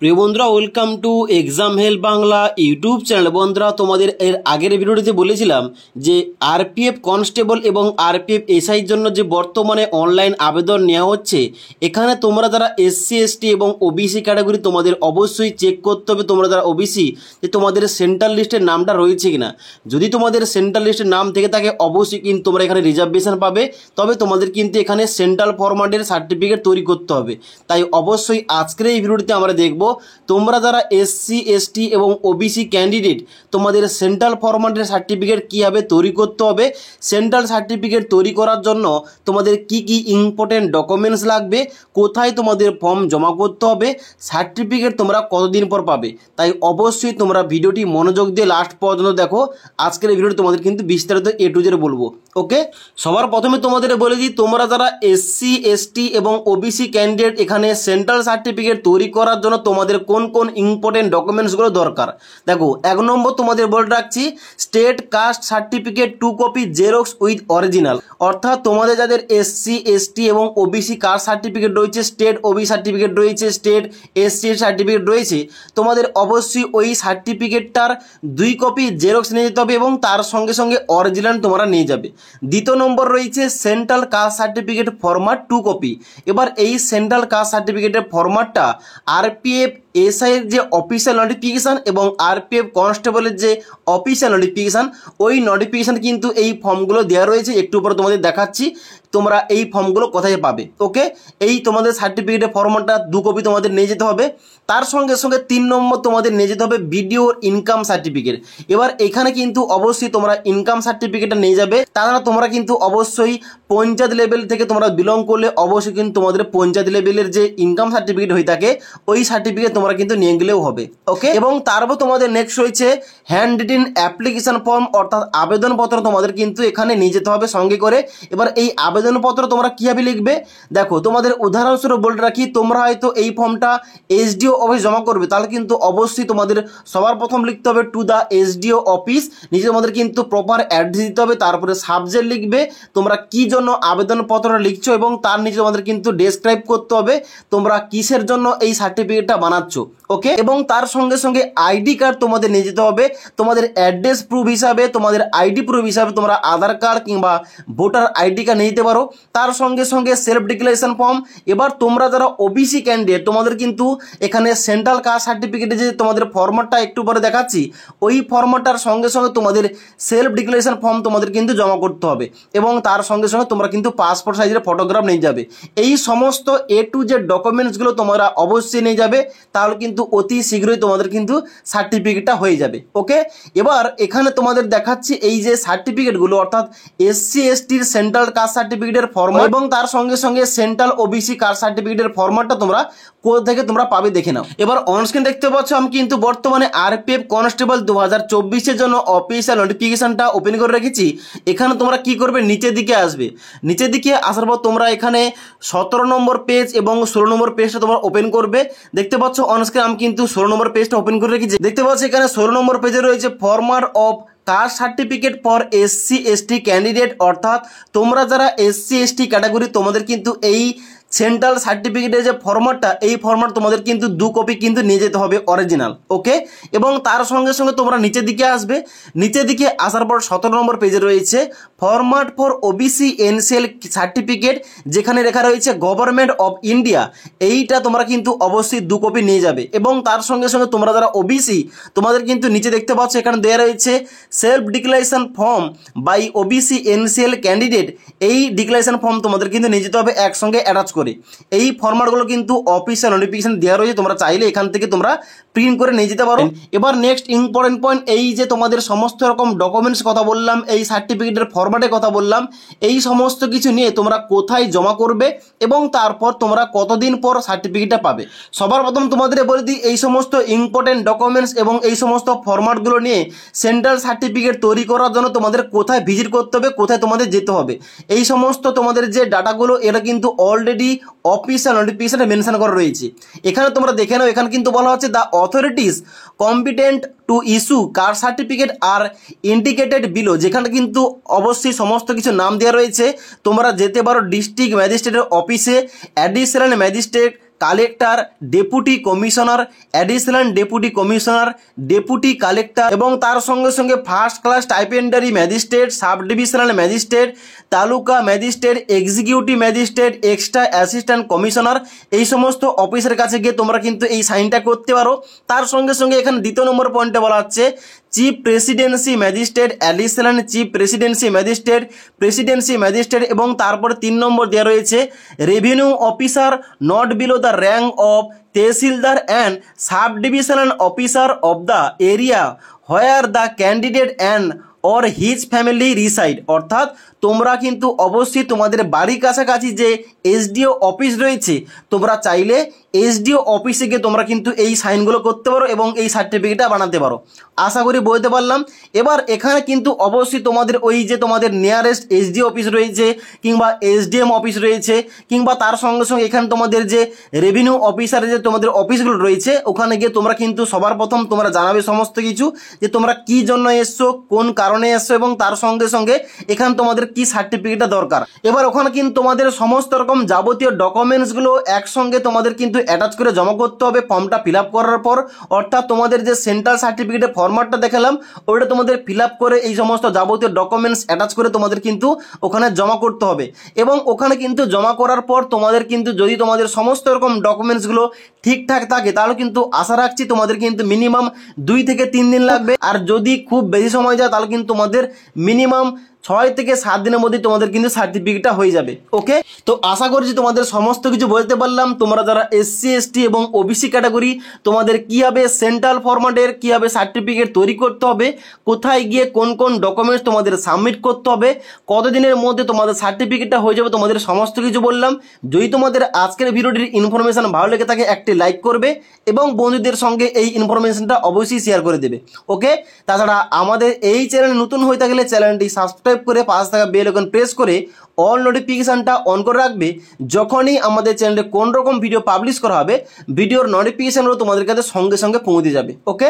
প্রিয় বন্ধুরা, welcome to exam help Bangla YouTube channel. বন্ধুরা, তোমাদের এর আগের ভিডিওটিতে বলেছিলাম যে আরপিএফ কনস্টেবল এবং আরপিএফ এসআইর জন্য যে বর্তমানে অনলাইন আবেদন নেওয়া হচ্ছে, এখানে তোমরা যারা এসসি এসটি এবং ওবিসি ক্যাটাগরি তোমাদের অবশ্যই চেক করতে হবে, তোমরা যারা ওবিসি, যে তোমাদের সেন্ট্রাল লিস্টের নামটা রয়েছে কিনা। যদি তোমাদের সেন্ট্রাল লিস্টের নাম থেকে থাকে অবশ্যই কিন্তু তোমরা এখানে রিজার্ভেশন পাবে, তবে তোমাদের কিন্তু এখানে সেন্ট্রাল ফরম্যাটের সার্টিফিকেট তৈরি করতে হবে। তাই অবশ্যই আজকের এই ভিডিওটিতে আমরা দেখব তোমরা যারা এসসি এসটি এবং ওবিসি ক্যান্ডিডেট তোমাদের সেন্ট্রাল ফরম্যাটের সার্টিফিকেট কীভাবে তৈরি করতে হবে, সেন্ট্রাল সার্টিফিকেট তৈরি করার জন্য তোমাদের কি কি ইম্পর্টেন্ট ডকুমেন্টস লাগবে, কোথায় তোমাদের ফর্ম জমা করতে হবে, সার্টিফিকেট তোমরা কতদিন পর পাবে। তাই অবশ্যই তোমরা ভিডিওটি মনোযোগ দিয়ে লাস্ট পর্যন্ত দেখো। আজকের এই ভিডিওটি তোমাদের কিন্তু বিস্তারিত এ টু জেড বলবো। ওকে, সবার প্রথমে তোমাদের বলে দিই, তোমরা যারা এসসি এসটি এবং ওবিসি ক্যান্ডিডেট এখানে সেন্ট্রাল সার্টিফিকেট তৈরি করার জন্য তোমাদের কোন কোন ইম্পর্টেন্ট ডকুমেন্টসগুলো দরকার। দেখো, 1 নম্বর তোমাদের বলে রাখছি, state caste certificate 2 copy xerox with original. অর্থাৎ তোমাদের যাদের এসসি এসটি এবং ওবিসি কাস্ট সার্টিফিকেট রয়েছে, স্টেট ওবি সার্টিফিকেট রয়েছে, স্টেট এসসি সার্টিফিকেট রয়েছে, তোমাদের অবশ্যই ওই সার্টিফিকেটটার 2 কপি জেরক্স নিয়ে যেতে হবে এবং তার সঙ্গে সঙ্গে অরিজিনাল তোমরা নিয়ে যাবে। দ্বিতীয় নম্বর রয়েছে central caste certificate format 2 copy. এবার এই সেন্ট্রাল কাস্ট সার্টিফিকেটের ফরম্যাটটা আরপিএফ এসআইয়ের যে অফিসিয়াল নোটিফিকেশান এবং আরপিএফ কনস্টেবলের যে অফিসিয়াল নোটিফিকেশান, ওই নোটিফিকেশান কিন্তু এই ফর্মগুলো দেওয়া রয়েছে। একটু পরে তোমাদের দেখাচ্ছি তোমরা এই ফর্মগুলো কোথায় পাবে। ওকে, এই তোমাদের সার্টিফিকেটের ফর্মটা 2 কপি তোমাদের নিয়ে যেতে হবে। তার সঙ্গে সঙ্গে 3 নম্বর তোমাদের নিয়ে যেতে হবে ভিডিও ইনকাম সার্টিফিকেট। এবার এখানে কিন্তু অবশ্যই তোমরা ইনকাম সার্টিফিকেটটা নিয়ে যাবে। তাছাড়া তোমরা কিন্তু অবশ্যই পঞ্চায়েত লেভেল থেকে তোমরা বিলং করলে অবশ্যই কিন্তু তোমাদের পঞ্চায়েত লেভেলের যে ইনকাম সার্টিফিকেট হয়ে থাকে ওই সার্টিফিকেট তোমরা কিন্তু নিয়ে গেলেও হবে। ওকে, এবং তারপর তোমাদের নেক্সট রয়েছে হ্যান্ড রিটেন অ্যাপ্লিকেশন ফর্ম, অর্থাৎ আবেদনপত্র তোমাদের কিন্তু এখানে নিয়ে যেতে হবে সঙ্গে করে। এবার এই আবেদনপত্র তোমরা কীভাবে লিখবে, দেখো তোমাদের উদাহরণস্বরূপ বলে রাখি, তোমরা হয়তো এই ফর্মটা এসডিও অফিস জমা করবে, তাহলে কিন্তু অবশ্যই তোমাদের সবার প্রথম লিখতে হবে টু দ্য এসডিও অফিস। নিজে তোমাদের কিন্তু প্রপার অ্যাড্রেস দিতে হবে, তারপরে সাবজেক্ট লিখবে তোমরা কী জন্য আবেদনপত্রটা লিখছো এবং তার নিচে তোমাদের কিন্তু ডেসক্রাইব করতে হবে তোমরা কিসের জন্য এই সার্টিফিকেটটা বানাচ্ছো। ওকে, এবং তার সঙ্গে সঙ্গে আইডি কার্ড তোমাদের নিয়ে যেতে হবে। তোমাদের অ্যাড্রেস প্রুফ হিসাবে, তোমাদের আইডি প্রুফ হিসাবে তোমরা আধার কার্ড কিংবা ভোটার আইডি কার্ড নিয়ে যেতে পারো। তার সঙ্গে সঙ্গে সেলফ ডিক্লারেশন ফর্ম। এবার তোমরা যারা ওবিসি ক্যান্ডিডেট তোমাদের কিন্তু এখানে সেন্ট্রাল কাস্ট সার্টিফিকেটে যে তোমাদের ফর্ম্যাটটা একটু পরে দেখাচ্ছি, ওই ফর্ম্যাটটার সঙ্গে সঙ্গে তোমাদের সেলফ ডিক্লারেশন ফর্ম তোমাদের কিন্তু জমা করতে হবে এবং তার সঙ্গে সঙ্গে তোমরা কিন্তু পাসপোর্ট সাইজের ফটোগ্রাফ নিয়ে যাবে। এই সমস্ত এ টু জেড ডকুমেন্টসগুলো তোমরা অবশ্যই নিয়ে যাবে, তাহলে কিন্তু অতি শীঘ্রই তোমাদের কিন্তু সার্টিফিকেটটা হয়ে যাবে। ওকে, এবার এখানে তোমাদের দেখাচ্ছি এই যে সার্টিফিকেটগুলো, অর্থাৎ এসসি এসটির সেন্ট্রাল কাস্ট সার্টিফিকেটের ফরম্যাট এবং তার সঙ্গে সঙ্গে সেন্ট্রাল ওবিসি কাস্ট সার্টিফিকেটের ফরম্যাটটা তোমরা কোথা থেকে তোমরা পাবে দেখে নাও। এবার অনস্ক্রিন দেখতে পাচ্ছ আমি কিন্তু বর্তমানে আরপিএফ কনস্টেবল 2024-এর জন্য অফিসিয়াল নোটিফিকেশনটা ওপেন করে রেখেছি। এখানে তোমরা কি করবে, নিচের দিকে আসবে। নিচের দিকে আসার পর তোমরা এখানে 17 নম্বর পেজ এবং 16 নম্বর পেজটা তোমরা ওপেন করবে। দেখতে পাচ্ছ অনস্ক্রিন আমি কিন্তু 16 নম্বর পেজটা ওপেন করে রেখেছি। দেখতে পাচ্ছ এখানে 16 নম্বর পেজে রয়েছে format of caste certificate for SC ST candidate. অর্থাৎ তোমরা যারা এসসি এসটি ক্যাটাগরি তোমাদের কিন্তু এই সেন্ট্রাল সার্টিফিকেটের যে ফরম্যাটটা, এই ফরম্যাট তোমাদের কিন্তু 2 কপি কিন্তু নিয়ে যেতে হবে অরিজিনাল। ওকে, এবং তার সঙ্গে সঙ্গে তোমরা নিচের দিকে আসবে। নিচের দিকে আসার পর 17 নম্বর পেজে রয়েছে format for OBC NCL certificate, যেখানে লেখা রয়েছে গভর্নমেন্ট অফ ইন্ডিয়া। এইটা তোমরা কিন্তু অবশ্যই 2 কপি নিয়ে যাবে এবং তার সঙ্গে সঙ্গে তোমরা যারা ওবিসি তোমাদের কিন্তু নিচে দেখতে পাচ্ছ এখানে দেওয়া রয়েছে self declaration form by OBC NCL candidate. এই ডিক্লারেশন ফর্ম তোমাদের কিন্তু নিয়ে যেতে হবে একসঙ্গে অ্যাটাচ করে। এই ফরম্যাটগুলো কিন্তু অফিসিয়াল নোটিফিকেশন দেওয়া রয়েছে, তোমরা চাইলে এখান থেকে তোমরা প্রিন্ট করে নিয়ে যেতে পারো। এবার নেক্সট ইম্পর্টেন্ট পয়েন্ট, এই যে তোমাদের সমস্ত রকম ডকুমেন্টস কথা বললাম, এই সার্টিফিকেটের ফরম্যাটের কথা বললাম, এই সমস্ত কিছু নিয়ে তোমরা কোথায় জমা করবে এবং তারপর তোমরা কতদিন পর সার্টিফিকেটটা পাবে। সবার প্রথম তোমাদের বলে দিই, এই সমস্ত ইম্পর্টেন্ট ডকুমেন্টস এবং এই সমস্ত ফরম্যাটগুলো নিয়ে সেন্ট্রাল সার্টিফিকেট তৈরি করার জন্য তোমাদের কোথায় ভিজিট করতে হবে, কোথায় তোমাদের যেতে হবে, এই সমস্ত তোমাদের যে ডাটাগুলো এটা কিন্তু অলরেডি অফিসিয়াল নোটিফিকেশনে মেনশন করা রয়েছে। এখানে তোমরা দেখে নাও, এখানে কিন্তু বলা হচ্ছে the authorities competent to issue caste certificate are indicated below, যেখানে কিন্তু অবশ্যই সমস্ত কিছু নাম দেওয়া রয়েছে। তোমরা যেতে পারো ডিস্ট্রিক্ট ম্যাজিস্ট্রেটের অফিসে, additional magistrate, collector, deputy commissioner, additional deputy commissioner, deputy collector এবং তার সঙ্গে সঙ্গে first class stipendiary magistrate, sub divisional magistrate, taluka magistrate, executive magistrate, extra assistant commissioner, এই সমস্ত অফিসের কাছে গিয়ে তোমরা কিন্তু এই সাইনটা করতে পারো। তার সঙ্গে সঙ্গে এখানে দ্বিতীয় নম্বর পয়েন্টে বলা হচ্ছে chief presidency magistrate, additional chief presidency magistrate, presidency magistrate এবং তারপরে 3 নম্বর দেওয়া রয়েছে revenue officer not below the rank of tahsildar and sub divisional officer of the area where the candidate and or his family reside. অর্থাৎ তোমরা কিন্তু অবশ্যই তোমাদের বাড়ির কাছাকাছি যে এসডিও অফিস রয়েছে তোমরা চাইলে এসডিও অফিসে গিয়ে তোমরা কিন্তু এই সাইনগুলো করতে পারো এবং এই সার্টিফিকেটটা বানাতে পারো। আশা করি বলতে পারলাম। এবার এখানে কিন্তু অবশ্যই তোমাদের ওই যে তোমাদের নিয়ারেস্ট এসডিও অফিস রয়েছে কিংবা এসডিএম অফিস রয়েছে কিংবা তার সঙ্গে সঙ্গে এখানে তোমাদের যে রেভিনিউ অফিসারের যে তোমাদের অফিসগুলো রয়েছে ওখানে গিয়ে তোমরা কিন্তু সবার প্রথম তোমরা জানাবে সমস্ত কিছু যে তোমরা কি জন্য এসছো, কোন কারণে এসছো এবং তার সঙ্গে সঙ্গে এখানে তোমাদের কি সার্টিফিকেটটা দরকার। এবার ওখানে কিন্তু তোমাদের সমস্ত রকম যাবতীয় ডকুমেন্টসগুলো একসঙ্গে তোমাদের কিন্তু অ্যাটাচ করে জমা করতে হবে ফর্মটা ফিল আপ করার পর। অর্থাৎ তোমাদের যে সেন্ট্রাল সার্টিফিকেটের ফরম্যাটটা দেখালাম ওইটা তোমাদের ফিল আপ করে এই সমস্ত যাবতীয় ডকুমেন্টস অ্যাটাচ করে তোমাদের কিন্তু ওখানে জমা করতে হবে এবং ওখানে কিন্তু জমা করার পর তোমাদের কিন্তু যদি তোমাদের সমস্ত রকম ডকুমেন্টসগুলো ঠিকঠাক থাকে তাহলে কিন্তু আশা রাখছি তোমাদের কিন্তু মিনিমাম 2 থেকে 3 দিন লাগবে। আর যদি খুব বেশি সময় যায় তাহলে কিন্তু তোমাদের মিনিমাম 6 থেকে 7 দিনের মধ্যে তোমাদের কিন্তু সার্টিফিকেটটা হয়ে যাবে। ওকে, তো আশা করছি তোমাদের সমস্ত কিছু বলতে পারলাম। তোমরা যারা এসসি এসটি এবং ওবিসি ক্যাটাগরি তোমাদের কীভাবে সেন্ট্রাল ফরম্যাটের কীভাবে সার্টিফিকেট তৈরি করতে হবে, কোথায় গিয়ে কোন কোন ডকুমেন্টস তোমাদের সাবমিট করতে হবে, কতদিনের মধ্যে তোমাদের সার্টিফিকেটটা হয়ে যাবে তোমাদের সমস্ত কিছু বললাম। যদি তোমাদের আজকের ভিডিওটির ইনফরমেশন ভালো লেগে থাকে একটি লাইক করবে এবং বন্ধুদের সঙ্গে এই ইনফরমেশনটা অবশ্যই শেয়ার করে দেবে। ওকে, তাছাড়া আমাদের এই চ্যানেল নতুন হয়ে থাকলে চ্যানেলটি সাবস্ক্রাইব করে পাশে থাকা বেল আইকন প্রেস করে অল নোটিফিকেশনটা অন করে রাখবে। যখনই আমাদের চ্যানেলে কোন রকম ভিডিও পাবলিশ করা হবে ভিডিওর নোটিফিকেশনগুলো তোমাদের কাছে সঙ্গে সঙ্গে পৌঁছে যাবে। ওকে।